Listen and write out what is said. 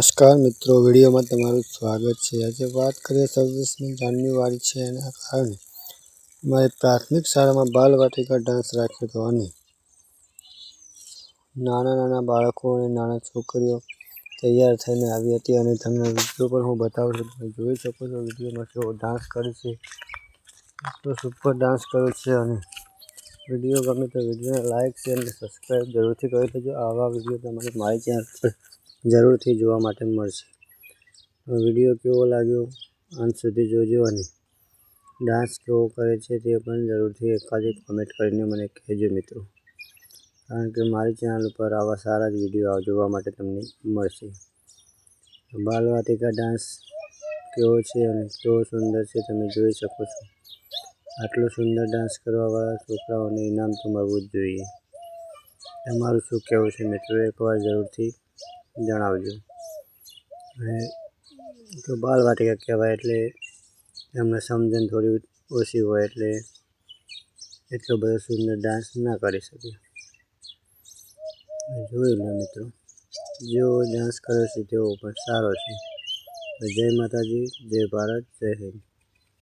નમસ્કાર મિત્રો, વિડીયોમાં તમારું સ્વાગત છે। આજે વાત કરીએ 26મી જાન્યુઆરી છે એના કારણે અમારી પ્રાથમિક શાળામાં બાલવાટિકા ડાન્સ રાખ્યો હતો અને નાના બાળકો અને નાના છોકરીઓ તૈયાર થઈને આવી હતી અને તમને વિડીયો પણ હું બતાવું છું। તમે જોઈ શકો છો વિડીયોમાં કેવો ડાન્સ કરે છે, તો સુપર ડાન્સ કરે છે। અને વિડીયો ગમે તો વિડીયોને લાઇક શેર અને સબસ્ક્રાઈબ જરૂરથી કરી દેજો। આવા વિડીયો તમારે મારી ચેનલ પર જરૂરથી જોવા માટે મળશે। વિડીયો કેવો લાગ્યો અંત સુધી જોજો અને ડાન્સ કેવો કરે છે તે પણ જરૂરથી એકાદ કમેન્ટ કરીને મને કહેજો મિત્રો, કારણ કે મારી ચેનલ ઉપર આવા સારા જ વિડીયો જોવા માટે તમને મળશે। બાલવાટિકા ડાન્સ કેવો છે અને કેવો સુંદર છે તમે જોઈ શકો છો। આટલો સુંદર ડાન્સ કરવાવાળા છોકરાઓને ઇનામ તો મળવું જ જોઈએ। તમારું શું કહેવું છે મિત્રો, એકવાર જરૂરથી જણાવજો। અને તો બાલવાટિકા કહેવાય એટલે એમને સમજણ થોડી ઓછી હોય એટલે એટલો બધો સુંદર ડાન્સ ના કરી શકે। જોઈ લો મિત્રો, જેવો ડાન્સ કરે છે તેવો પણ સારો છે। જય માતાજી, જય ભારત, જય હિન્દ।